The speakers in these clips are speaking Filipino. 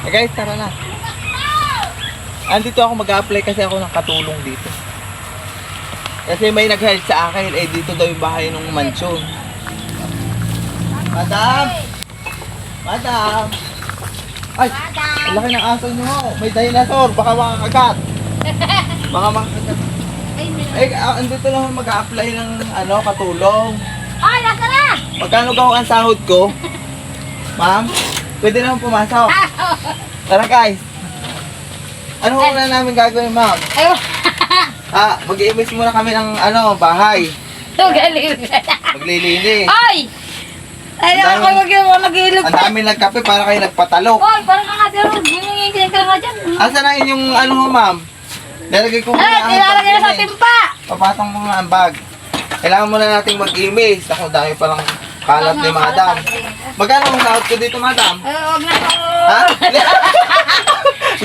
Guys, tara na. Andito ako mag-a-apply kasi ako ng katulong dito. Kasi may nag-help sa akin, eh dito daw yung bahay ng mansyon. Madam! Madam! Ay! Ang laki ng aso nyo. May dinosaur. Baka makakagat. Baka makakagat. Eh, andito na ako mag-a-apply ng katulong. Ay, nasa na! Magkano gaw ang sahod ko? Ma'am? Pwede naman pumasok. Tara guys. Ano muna namin gagawin, ma'am? Ayun. Mag-i-imbis muna kami ng bahay. Ito, galing. Maglilinis. Ay! Ay, Ang ako mag-ilog. Ang dami nagkape para kayo nagpatalok. Hoy, parang kakadaro. Gimingin ka nga dyan. Asa na yung ma'am? Nalagay ko muna Ay, nilalagay na sa timpa. Papatong mo nga ang bag. Kailangan muna nating mag-imbis. Ako, dami palang kalat ni madam. Magkano ang sahod ko dito, madam? Huwag na ako. Ha?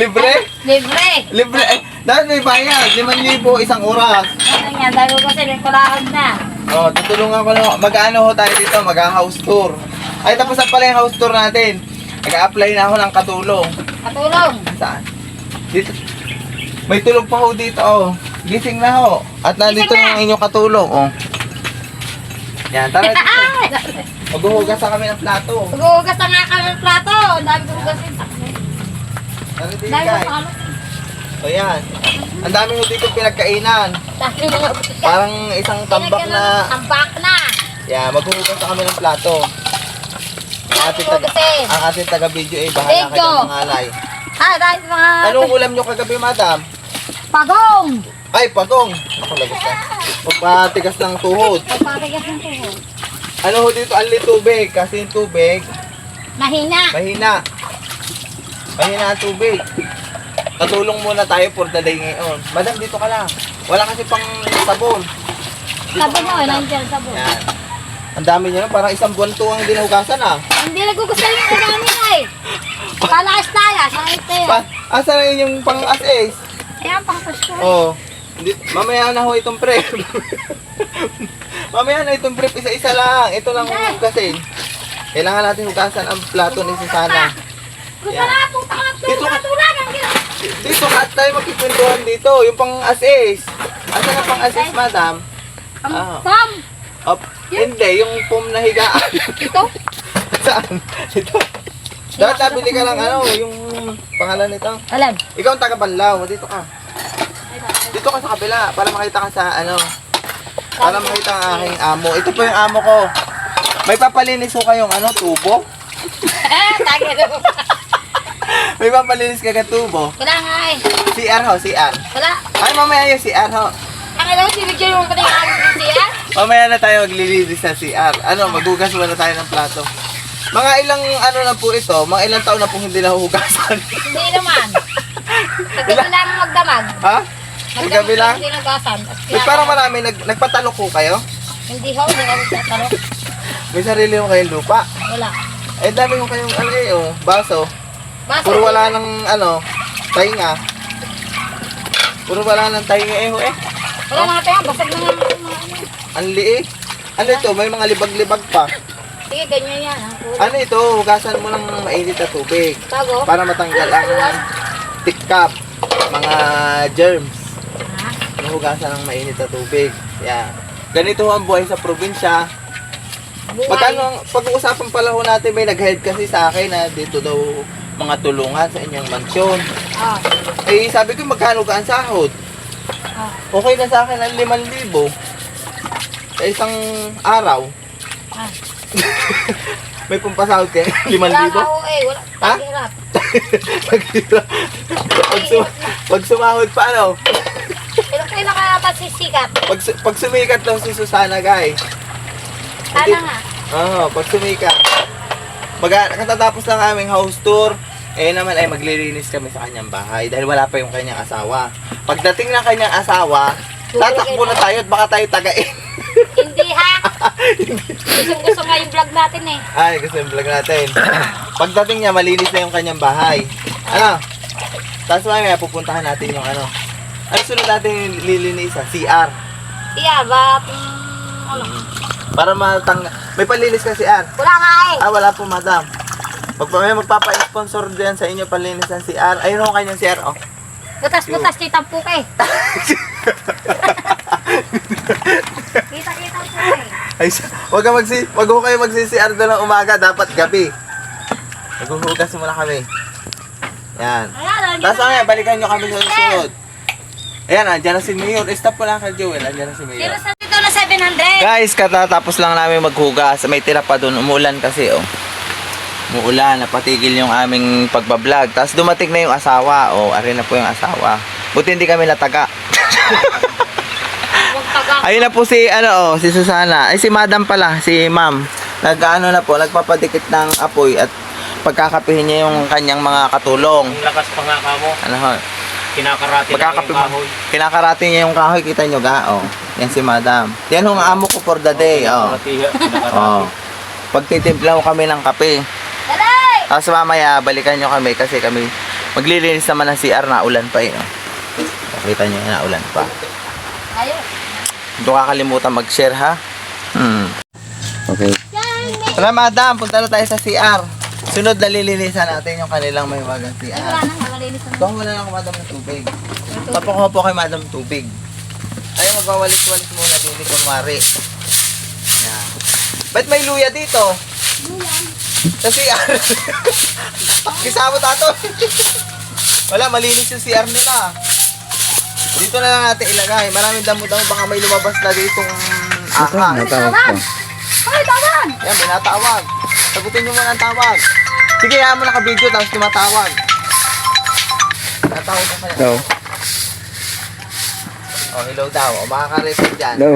Libre? Libre. Libre. Dahil may bayad. 5,000 isang oras. Ano yan, dahil ko kasi may kulahod na. Tutulungan ko na. Mag-ano ho tayo dito? Mag-house tour. Ay, tapos na pala yung house tour natin. Nag-a-apply na ako ng katulong. Katulong. Saan? Dito. May tulog pa ho dito, Gising na ho. At nandito Gising na. yung inyong katulong, Yan, tara dito. Maghuhugas na kami ng plato. Hugas na nga kami ng plato. Ang dami ko hugasin. Tara dito, Dami ko guys. sa O yan. Ang dami ho dito pinagkainan. dami mga Parang isang tambak na. Tambak na. Yan, maghuhugas na kami ng plato. Ang ating taga-video ay bahala Video. kayo ng alay. Dahil mga Anong ulam nyo kagabi, madam? pagong. Ay, pagong. Ako, lagot na. Pagpatigas ng tuhod. Pagpatigas ng tuhod. Ano ho dito? Anli tubig. Kasi yung tubig, Mahina. mahina. Mahina ang tubig. Katulong muna tayo for the day ngayon. Madam, dito ka lang. Wala kasi pang sabon. Dito Sabon ka mo, lang, madam. nandiyan sabon. Yan. Ang dami nyo na. Parang isang buwan to ang dinugasan, Hindi nagugustuhan yung uganin ay. Palakas tayo, sakit tayo. Asa na yun yung pang-as-is? Ayan, pang pasko. Mamaya na ho itong prep. Mamaya na itong prep. Isa-isa lang. Ito lang hugasin. Kailangan natin hugasan ang plato ni Susana. Gusto Yan. na itong Dito ka. katulagan. Dito ka tayo magkikwentuhan dito. Yung pang-as-is. Asa na pang-as-is, madam? Ah. Pam, Hindi, yung pum na higaan. ito. Saan? Ito. Dapat nabili ka lang yung pangalan nito. Alam. Ikaw ang taga-Banlaw. Dito ka. Dito ka sa kabila para makita ka sa para makita ang aking amo. Ito po yung amo ko. May papalinis ko kayong tubo. Tagay mo. May papalinis ka tubo. Wala nga eh. CR ho, CR. Wala. Ay, mamaya yung CR ho. Ang alam, sinigyan mo pati yung aming siya. Mamaya na tayo maglilinis sa CR. Maghugas muna tayo ng plato. Mga ilang na po ito, mga ilang taon na po hindi nahuhugasan. Hindi naman. Naggabi lang magdamag. Ha? Naggabi lang? Hindi nagasan. Parang marami, nagpatalok ko kayo? Hindi ho, hindi kami tatalok. May sarili ko kayong lupa. Wala. Eh, dami ko kayong baso. Basta Puro wala ng tainga. Puro wala ng tainga wala na tayo, basag na nga mga ano. Ang liit. Ano ito? May mga libag-libag pa. Sige, ganyan yan. Ano ito? Hugasan mo ng mainit na tubig. Tago. Para matanggal ang tikkap, mga germs. Hugasan ng mainit na tubig. Yan. Ganito ang buhay sa probinsya. Magkano pag-uusapan pala ho natin, may nag-head kasi sa akin na dito daw mga tulungan sa inyong mansyon. Eh, sabi ko, magkano ka ang sahod? Okay na sa akin ang 5,000 sa isang araw. May pampasahod kayo? 5,000? Wala nga ho eh, wala. Ha? Paghirap. Pag sumahod pa Kailan ka na sisikat? pag sumikat daw si Susana, guys. Sana nga. Pag sumikat. Katatapos lang aming house tour. Naman ay maglilinis kami sa kanyang bahay dahil wala pa yung kanyang asawa. Pagdating ng kanyang asawa, tatakbo na tayo at baka tayo tagain. Hindi ha. Gusto nga yung vlog natin eh. Ay, gusto yung vlog natin. Pagdating niya, malinis na yung kanyang bahay. Tapos mamaya pupuntahan natin yung Ano sunod natin lilinisan? CR. Iya, ba't Para may palinis ka CR. wala nga eh. Wala po, madam. May magpapa-sponsor din sa inyo palinis ng CR. Ayun ang kanyang CR, oh. Butas-butas kita po kay. Kita-kita po kay. Ay, wag ho kayo magsi-CR doon ng umaga, dapat gabi. Maghuhugas muna kami. Yan. Ayan, Tapos ngayon, balikan nyo kami sa susunod. Ayan, andyan na si Mayor. Stop po lang kay Joel, andyan na si Mayor. Pero sa dito na 700. Guys, katatapos lang namin maghugas. May tira pa doon. Umuulan kasi, oh. Umuulan. Napatigil yung aming pagbablog. Tapos dumating na yung asawa. Oh, arin na po yung asawa. Buti hindi kami nataga. Huwag taga. Ayun na po si, si Susana. Ay, si Madam pala. Si Ma'am. Nagpapadikit ng apoy at pagkakapihin niya yung kanyang mga katulong. Ang lakas pa nga kamo. Ano ho? Kinakarate na yung kahoy. Kinakarate niya yung kahoy. Kita nyo ga? Oh. Yan si Madam. Yan ang amo ko for the day. Oh. Kinakarate. Oh. Pagtitimpla ko kami ng kape. Daday! Tapos mamaya, balikan nyo kami kasi kami maglilinis naman ng CR na ulan pa eh. Oh. Kita nyo na ulan pa. Ayun. Hindi kakalimutan mag-share ha. Okay. Tara Madam, punta na tayo sa CR. Sunod na lilinisan natin yung kanilang may wagang Ay, CR. wala nang makalinis na. Baka wala na ako Madam ng tubig. Papakuha po kay Madam ng tubig. Ayun, magwawalis-walis muna din ni Kunwari. Yan. Ba't may luya dito? Sa CR. Kisama tato. Wala, malinis yung CR nila. Dito na lang natin ilagay. Maraming damo-damo. Baka may lumabas na ditong ahas. Tawag! Ay, tawag! Yan, may natawag. Sagutin nyo muna ang tawag. Sige, hayaan mo naka-video tapos tumatawag. Natawag ka kaya. Hello. Oh, hello daw. O, makaka-repeat dyan. Hello.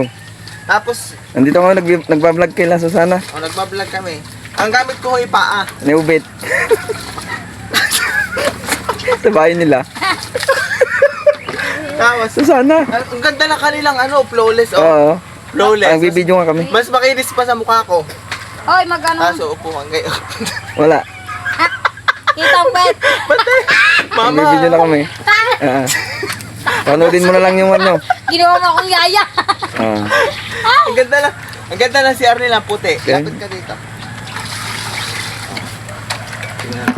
Tapos, Nandito ako nagbablog kay La Susana. nagbablog kami. Ang gamit ko ay paa. Niubit. Sa bahay nila. Tapos, Susana. ang ganda na kanilang flawless. Oh. Oo. Flawless. Ang bibidyo nga kami. Mas makinis pa sa mukha ko. Oy, magano? Kaso, upuhan ngayon. Wala. Kita ang pet. Ang bibidyo na kami. Panoodin mo na lang yung ano. Ginawa mo akong yaya. Ang ganda na. Ang ganda na CR nila, puti. Okay. Lapit ka dito. Tingnan.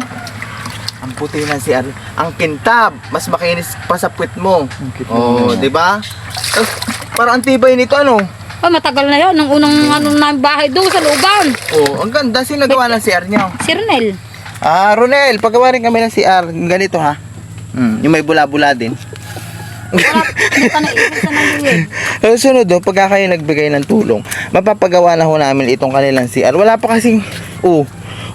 Ang puti ng CR. Ang kintab. Mas makinis pa sa puwit mo. Oh, di ba? Tapos, parang ang tibay nito, ano? Oh, matagal na yun. Nung unang namin bahay doon sa looban. Oh, ang ganda. Sino nagawa ng CR niyo? Si Ronel. Ah, Ronel, paggawa rin kami ng CR. Ganito, ha? Yung may bula-bula din. Hindi pa naisip sa nangguwin. So, sunod do, pagka kayo nagbigay ng tulong, mapapagawa na ho namin itong kanilang CR. Wala pa kasing,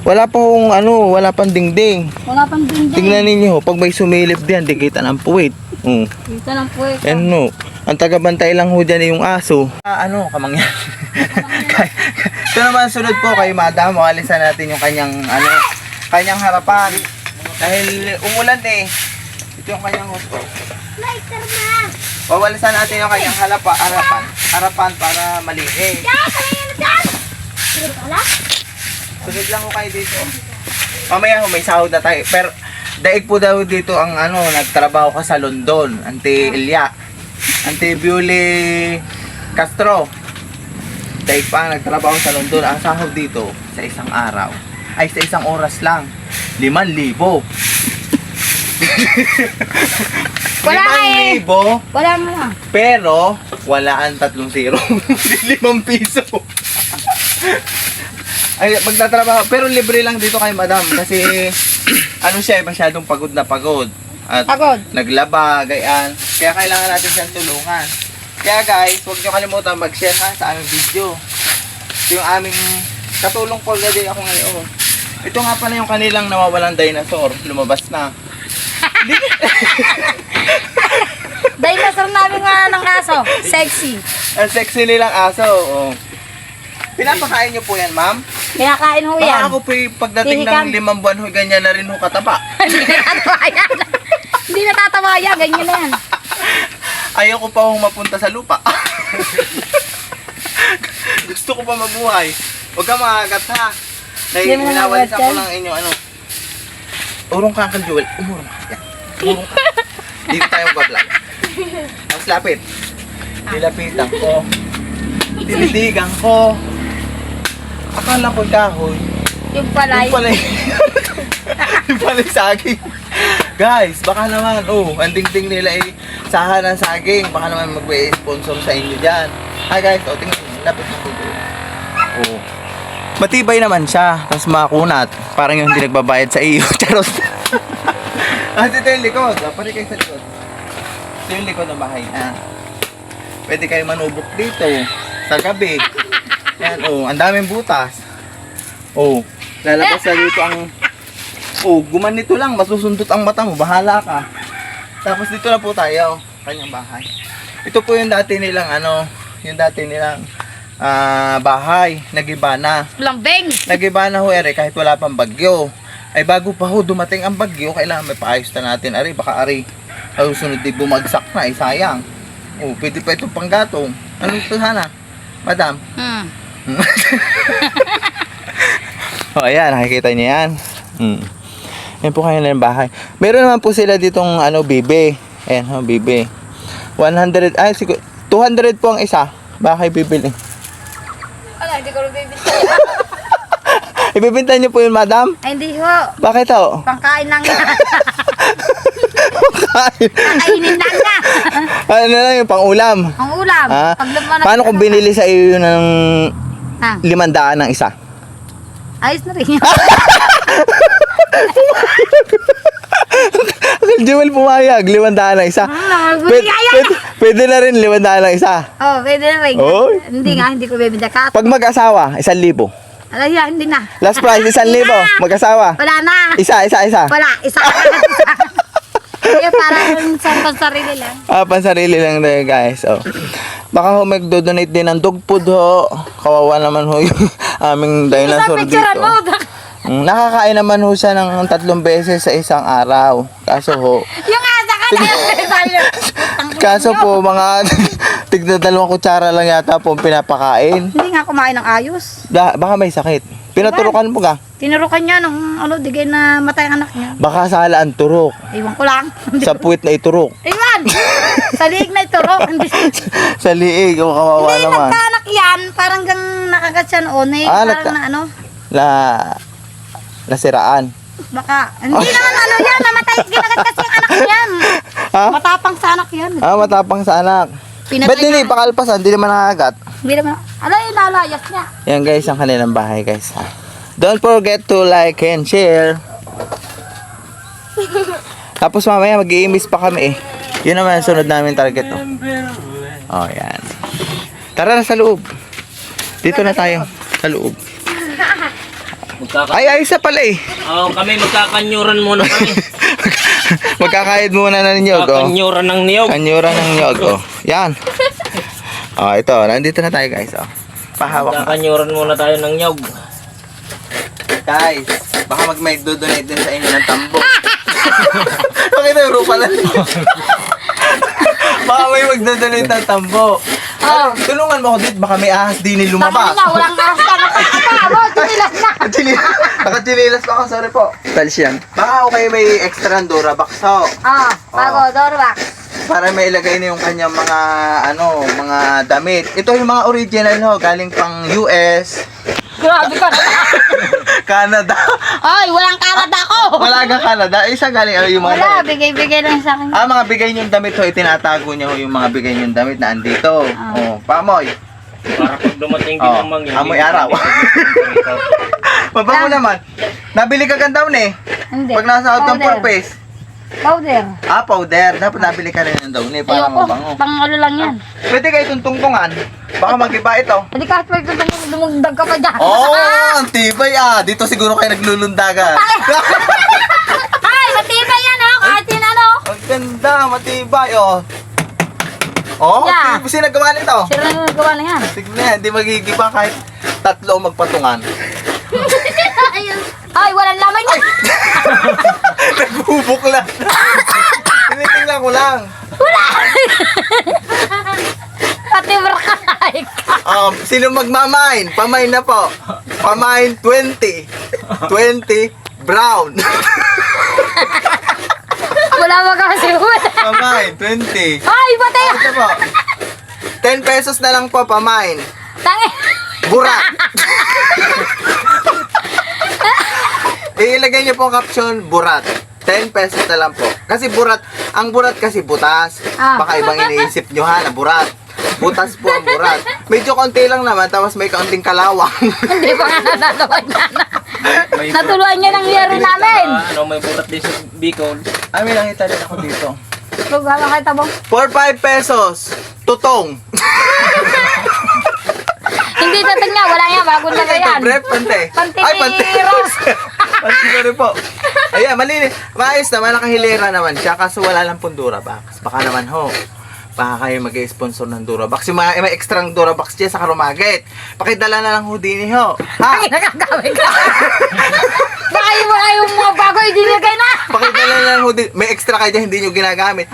wala pa hong wala pang dingding. Wala pang dingding. Tingnan ninyo, pag may sumilip diyan, di kita ng puwit. Kita ng puwet. Ano, ang tagabantay lang ho dyan yung aso. Kamangyan. Ito naman sunod po kay Madam, walisan natin yung kanyang harapan. Dahil umulan eh. Ito yung kanyang gusto. Lighter na. Wawalisan natin yung kanyang harapan para malinis. Sunod lang ko kayo dito. Mamaya may sahod na tayo. Pero daig po daw dito ang nagtrabaho ka sa London. Auntie Ilya. Auntie Beauty Castro. Daig pa nagtrabaho sa London. Ang sahod dito sa isang araw ay sa isang oras lang 5,000. Wala nga eh. 5,000. Wala mo na. Pero, wala ang 3 0. 5 piso. Ay, magtatrabaho. Pero libre lang dito kay Madam. Kasi, siya, masyadong pagod na pagod. At Pagod. naglaba, gayaan. Kaya kailangan natin siyang tulungan. Kaya guys, huwag niyo kalimutan mag-share sa aming video. Ito yung aming katulong po na din ako ngayon. Ito nga pala yung kanilang nawawalang dinosaur. Lumabas na. Dinosaur namin nga ng aso. Sexy. Ang sexy nilang aso. Oh. Pinapakain niyo po yan, ma'am? Kinakain ho Baka yan. ako po pagdating Hihikam. ng 5 buwan ho, ganyan na rin ho kataba. Hindi natatawa yan. Hindi natatawa yan. Ganyan na yan. Ayoko pa hong mapunta sa lupa. Gusto ko pa mabuhay. Huwag ka makagat ha. Hindi mo Hinawalisan makagat ko yan. lang inyo Urong ka, Uncle Joel. Umurong ka. Yan. Umurong ka. Dito tayo mag-vlog. Mas lapit. Nilapitan ko. Tinitigan ko. Akala ko kahoy. Yung palay. Yung pala Yung pala yung saging. Guys, baka naman, ang dingding nila ay sahan ng saging. Baka naman mag-sponsor sa inyo dyan. Hi guys, tingnan, lapit na po. Matibay naman siya, tapos makunat. Parang yung hindi nagbabayad sa iyo. Charot. Ito yung likod. Pari kayo sa likod. Ito yung likod ng bahay na. Pwede kayo manubok dito. Sa gabi. Yan, ang daming butas. Lalabas na dito ang... gumanito lang. Masusundot ang mata mo. Bahala ka. Tapos dito na po tayo. Kanyang bahay. Ito po yung dati nilang bahay. Nagiba na. Lambing. Nagiba na ho, ere, kahit wala pang bagyo. Ay bago pa ho dumating ang bagyo, kailangan may paayos na natin. Ari, baka ari, susunod di bumagsak na, sayang. Pwede pa itong panggatong. Ano ito sana? Madam? Ayan, nakikita niyo yan. Yan po kayo na yung bahay. Meron naman po sila ditong bibe. Ayan, bibe. 200 po ang isa. Bakay bibili. Wala, hindi ko rin bibinta. Ibibinta niyo po yun, madam? Ay, hindi ko. Bakit ho? Pangkain lang na. Kain. Kainin lang na. Ano na lang yung pang-ulam? Ang ulam. Ah, Pag lumanak paano kung binili sa iyo ng Ah, 500 ng isa? ayos na rin. Jewel pumayag, 500 ng isa. Pwede na rin 500 ng isa. Pwede na rin. Oh. Hindi ko bibinta ka. Pag mag-asawa, 1,000. Alay, hindi na. Last price, 1,000. Mag-asawa. Wala na. Isa. Wala, isa. Kaya parang sa sarili lang. Pansarili lang tayo, guys. Baka ho mag-donate din ng dog food ho. Kawawa naman ho yung aming dinosaur Isang picturean dito. mo. Nakakain naman ho siya ng 3 beses sa isang araw. Kaso ho, Yung asa ka na. kaso po mga tigna 2 kutsara lang yata po ang pinapakain. Hindi nga kumain ng ayos. Baka may sakit. Pinaturukan mo ka. Tinurukan niya nung digay na matay ang anak niya. Baka sala ang turok. Iwan ko lang. Sa puwit na iturok. Iwan! Sa liig na iturok. Hindi Sa liig, kawawa naman. nagkaanak yan. Parang gang nakagat siya noon eh. Parang Nasiraan. Baka. Hindi naman yan. Namatay. Ginagat kasi ang anak niyan. Ha? Matapang sa anak yan. Matapang sa anak. Pinatay Ba't hindi na- pakalpasan? Hindi naman nakagat. Hindi naman. Lalayas niya. Yan guys, ang kanilang bahay guys. Don't forget to like and share. Tapos mamaya mag-i-miss pa kami eh. Yun naman ang sunod namin target. Yan. Tara na sa loob. Dito na tayo. Sa loob. Ay, ayos na pala eh. Kami magkakanyuran muna kami. Magkakayod muna na ng nyog. Kakanyuran ng niyog. Kanyura ng nyog. Yan. Ito. Nandito na tayo guys. Pahawak na. Kakanyuran muna tayo ng niyog. Guys, baka may donate din sa inyo ng tambo. Okay na yung rupa lang. Baka may magdodonate ng tambo. Tulungan mo ako dito, baka may ahas din lumabas. Baka na, walang ahas ka. Nakakabot. Tinilas na. Nakachinilas pa ako, sorry po. Talis yan. Baka okay may extra ng Durabox ho. Bago, Dorbax. Para may ilagay na yung kanyang mga mga damit. Ito yung mga original ho, galing pang US, Grabe ka na. Canada. Ay, walang Canada ko. Wala kang Canada. Isa galing yung mga Wala, bigay-bigay lang sa akin. mga bigay niyong damit ho, itinatago niyo ho yung mga bigay niyong damit na andito. Pamoy. Para pag dumating din ang mangyan. Amoy araw. Mabango naman. Nabili ka gandaw eh. Hindi. Pag nasa out ng Powder. purpose. Powder. Powder. Dapat nabili ka rin ng daw ni para Ayoko. mabango. Pang lang yan. Pwede kayo tuntungtungan. Baka mag-iba ito. Hindi kahit may dumugdag ka pa dyan. Ang tibay Dito siguro kayo naglulundagan. Ay, matibay yan kahit yun Ang ganda, matibay Yeah. Sino nagawa nito? Sila na nagawa na yan. Tignan yan, hindi magigiba kahit 3 magpatungan. Ay, walang laman yan. Nagbubukla. Tinitingnan ko lang. Pati barkay ka. Sino magmamine? Pamine na po. Pamine 20. 20 brown. Wala mo kasi. Pamine 20. Ay, pati. Ito po. 10 pesos na lang po pamine. Tangi. Burak. Ilagay niyo po ang caption, burat. 10 pesos na lang po. Kasi burat, ang burat kasi butas. Baka ibang iniisip nyo ha, na burat. Butas po ang burat. Medyo konti lang naman, tapos may kaunting kalawang. Hindi pa nga natatawa niya na. Natuluan niya ng yero namin. May burat din sa Bicol. Ay, may nakita din ako dito. Makakita mo? For 5 pesos, tutong. Hindi tatag niya, wala yan, bagong Ano lagay ito, yan. Brep? Pante? Pante Ay, ni pante. Rose. Pante ko rin po. Ayan, malinis. Maayos naman, nakahilera naman siya, kaso wala lang pong Durabox. Baka naman ho, baka kayo mag-sponsor ng Durabox. Yung may extrang Durabox dyan sa Karumagit. Pakidala na lang ho din ho. Ha? Ay, nakagawin ka. Baka yung mga bago, hindi nilagay na. Pakidala na lang ho din. May extra kayo dyan, hindi nyo ginagamit.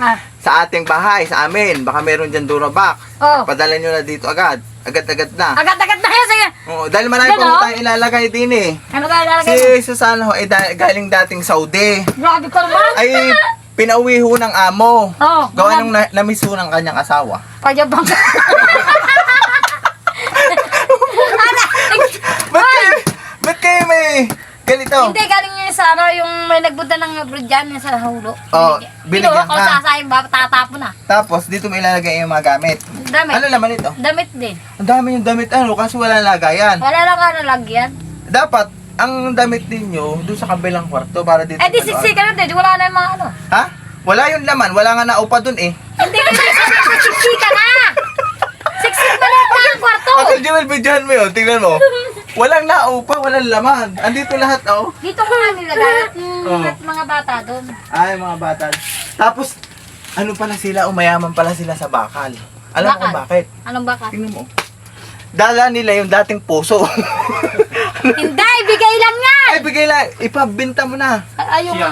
Sa ating bahay, sa amin. Baka meron dyan Durabox. Oh. Padala nyo na dito agad. Agad-agad na. Agad-agad na yan, sige. Oo, dahil marami Yan, pa oh. tayong ilalagay din eh. Ano ka ilalagay mo? Si Susana ho, galing dating Saudi. Grabe ka naman. Ay, pinauwi ho ng amo. Oo. Gawa nung namiss ho ng kanyang asawa. Pajabang ka. Ba't kayo may ganito? Hindi, galing niya sa ano, yung may nagbunta ng abroad dyan sa hulo. Oh, binigyan Kung ka. sasayang, tatapon na. Tapos, dito mo ilalagay yung mga gamit. Damit. Ano laman ito? Damit din. Ang dami yung damit kasi wala lagayan. Wala lang ka nalagyan. Dapat, ang damit ninyo, doon sa kabilang kwarto para dito. Eh di siksikan na din, wala na yung mga ano. Ha? Wala yung laman, wala nga naupa doon eh. Hindi ka siksikan na. Siksik maliit na ang kwarto. Uncle Joel, videohan mo yun, tingnan mo. Walang naupa, walang laman. Andito lahat, oh. Dito ko nga nilagay at Oh. mga bata doon. Ay, mga bata. Tapos, ano pala sila, umayaman pala sila sa bakal. Alam mo kung bakit? Anong baka? Tingnan mo. Dala nila yung dating puso. Hindi, bigay lang yan. Ay, bigay lang. Ipabinta mo na. Ayaw nga.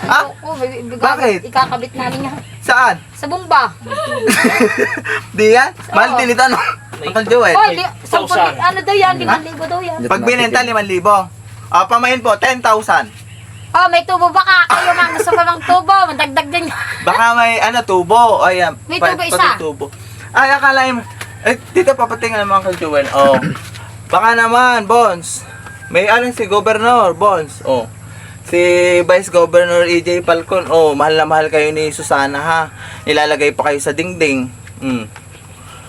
Ha? Oo, bigay. Bakit? Ikakabit namin yan. Saan? Sa bumba. Di yan? Mahal din ito, no? Uncle Joel. Oh, ano daw yan? 5,000 daw yan. Pag binenta, 5,000. Pamahin po, 10,000. Oh, may tubo baka. Kayo nga gusto ko ng tubo. Madagdag din. Baka may, tubo. Ayan. May tubo isa. Tubo. Ay, akalain mo. Eh, dito papatingin naman, Uncle Joel. Oh. Baka naman, Bones. May si Governor, Bones. Oh. Si Vice Governor EJ Falcon. Oh, mahal na mahal kayo ni Susana, ha. Nilalagay pa kayo sa dingding.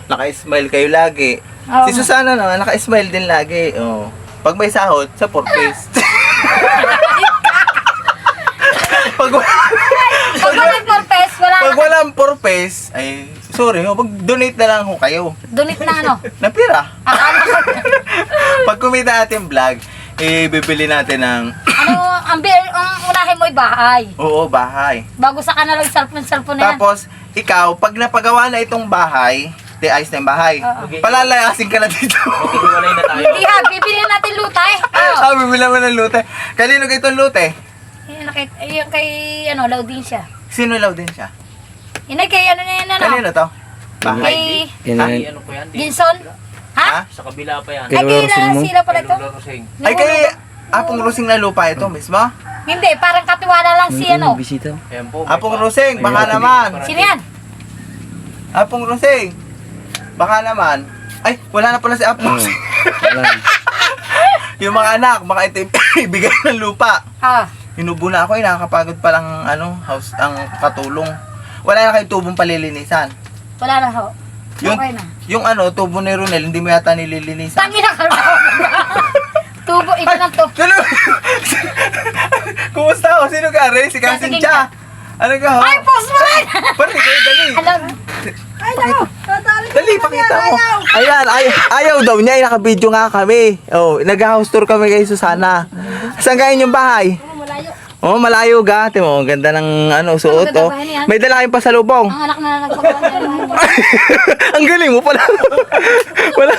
Naka-smile kayo lagi. Oo. Si Susana naman, naka-smile din lagi. Oh. Pag may sahod, sa porpoise. Pag Pag purpose, wala pag na. walang porpoise, ay, sorry, mag-donate na lang ho kayo. Donate na ano. Na pira. Akala ko. Pag kumita natin vlog, bibili natin ng, Ano, ang unahin mo ay bahay. oo, bahay. Bago sa kanal yung cellphone na yan. Tapos, ikaw, pag napagawa na itong bahay, ayos na yung bahay, Oo. palalayasin ka na dito. Maghihiwalay na tayo. Hindi ha, bibili natin lutay. Bibili mo ng lute. Kanino kayo itong lute? Yung kay, ano, Laudin siya. Sino law din siya? Yun ay kay, ano na yan, ano? Kanino to? Bahay. Kay Yan Ha? na Ay, ano pa yan? Di. Ginson. Ha? Ha? Sa kabila pa yan. Ay, Kay Rosing mo? sila pala ito. Lolo Roseng. Ay, kay Apong Rosing na lupa ito mismo? Hindi, parang katiwala lang si, ano. Bisita. Ayan po. Apong Rosing, baka naman. Sino yan? Apong Rosing. Baka naman. Ay, wala na pala si Apong Rosing. Yung mga anak, baka ito ibigay ng lupa. Inubo na ako, nakakapagod palang house ang katulong. Wala na kayo tubong palilinisan. Wala na ho. Yun, Okay na. yung tubo ni Ronel, hindi mo yata nililinisan. Tangi na ka. Tubo, iba ng to. Sino? Kumusta ho? Sino ka, Ray? Si Kasin Cha. Ano ka ho? Ay, post mo rin! Pati kayo, dali. Alam. Dali, pakita mo. Ayan, ayaw daw niya. Naka-video nga kami. Oh, nag-house tour kami kay Susana. Saan kayo yung bahay? Malayo. Oh, malayo ga. Timo, ang ganda ng suot oh. May dala kayong pasalubong. Ang anak na nagpagawa niya. Ang galing mo pala. Wala.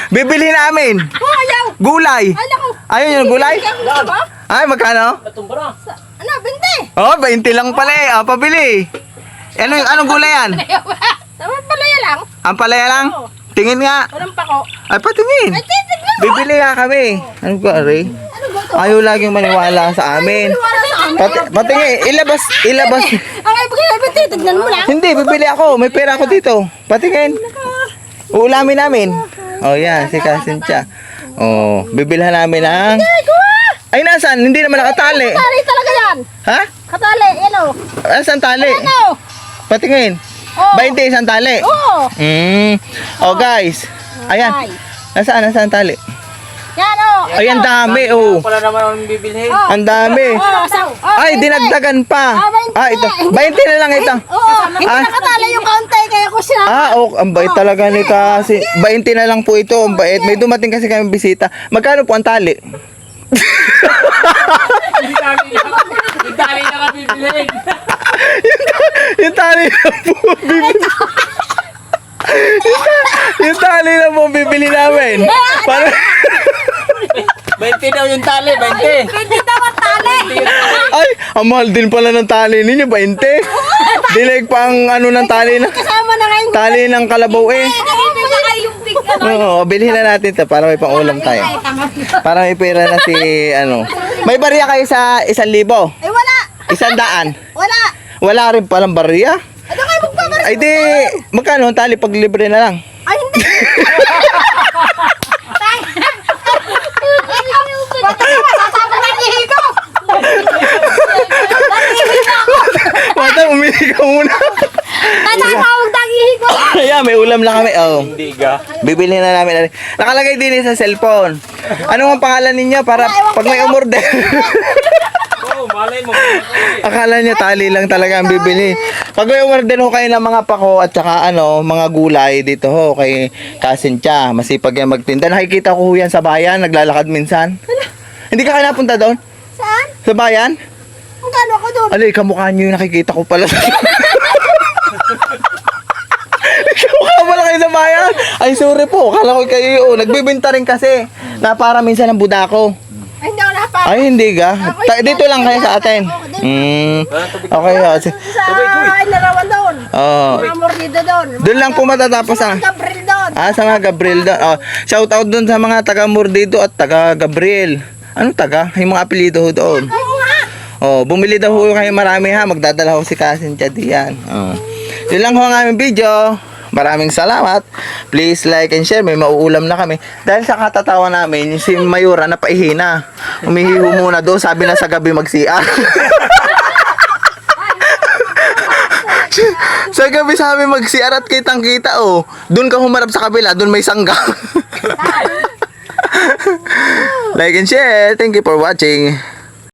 Bibili namin. Ayaw! Gulay. Ay, naku! Ayun yung gulay? Ay, magkano? Natumbara. Ano, 20? Oh, 20 lang pala eh. Pabili. Anong gulay yan? Dapat palaya lang. Ang palaya lang? Tingin nga. Walang pako. Ay, patingin. Ay, titignan mo! Bibili nga kami. Ano ka, Ray? Ano ba ito? Ayaw laging maniwala sa amin. Wala sa amin. Patingin, ilabas. Ang ibigay, titignan mo lang. Hindi, bibili ako. May pera ako dito. Patingin. Uulamin namin. Oh, yan. Si Kasin Cha. Oh, bibilhan namin ng Ay, nasaan? Hindi naman nakatali. Katali talaga yan. Ha? Katali, yan o. Nasaan tali? Ano? Patingin. Oh. 20 isang tali. Oo. Oh, guys. Ayan. Ay. Nasaan tali? Yan o. Ay, ang dami, oh. Wala naman ang bibilhin. Oh. Ang dami. Ay, dinagdagan pa. Ah, ito. 20 na lang ito. Oo. Hindi Ah. nakatali yung kaunti, kaya ko siya. Ang bait talaga ni kasi. 20 na lang po ito. Ang bait. May dumating kasi kami bisita. Magkano po ang tali? Yung tali na ka bibilhin. Yung tali na po bibili. Yung tali na po bibili namin. Para 20 daw yung tali, 20. Hindi daw ang tali. ay, ang mahal din pala ng tali ninyo, 20. Dilig pa ang ano ng tali na. Kasama na ngayon. Tali ng kalabaw eh. Ibigay yung big ano. Oo, bilhin na natin ito para may pang-ulam tayo. Para may pera na si ano. May barya kayo sa 1,000. Eh wala. 100. Wala. Wala rin palang barya. Ano kayo magpapara? Ay di, magkano ang tali pag libre na lang? Ay hindi. Sasama na lihigo. Mata, umili ka muna. Tatawag na lihigo. Kaya may ulam lang kami. Oh. Hindi ka. Bibili na namin. Nakalagay din sa cellphone. Ano ang pangalan ninyo para pag may umorder? Oo, malay mo. Akala niya tali lang talaga ang bibili. Pag may umorder ho kayo ng mga pako at saka ano, mga gulay dito ho kay Kasincha. Masipag yan magtinda. Nakikita ko ho yan sa bayan, naglalakad minsan. Hindi ka kaya napunta doon? Saan? Sa bayan? Ang gano ako doon? Alay, kamukha niyo yung nakikita ko pala. Kamukha pala kayo sa bayan? Ay, sorry po. Kala ko kayo, nagbibenta rin kasi na para minsan ng budako. Ay hindi ako nakapa. Ay, hindi ka. Dito lang kayo sa atin. Okay, oh. Sa Larawan doon. Oh. Mga mordido doon. Doon lang po matatapos ang... Gabriel doon. Sa mga Gabriel doon. Oh, shout out doon sa mga taga Mordido at taga Gabriel. Ano taga? Yung mga apelido ho doon. Oo nga. Oh, bumili daw ho kayo marami ha. Magdadala ho si Kasin Chad diyan. Oh. Yun lang ho ang aming video. Maraming salamat. Please like and share. May mauulam na kami. Dahil sa katatawa namin, yung si Mayura napaihina. Umihiho muna doon. Sabi na sa gabi mag-CR. Sa gabi sabi mag-CR at kitang-kita oh. Doon ka humarap sa kabila. Doon may sangga. Like and share. Thank you for watching.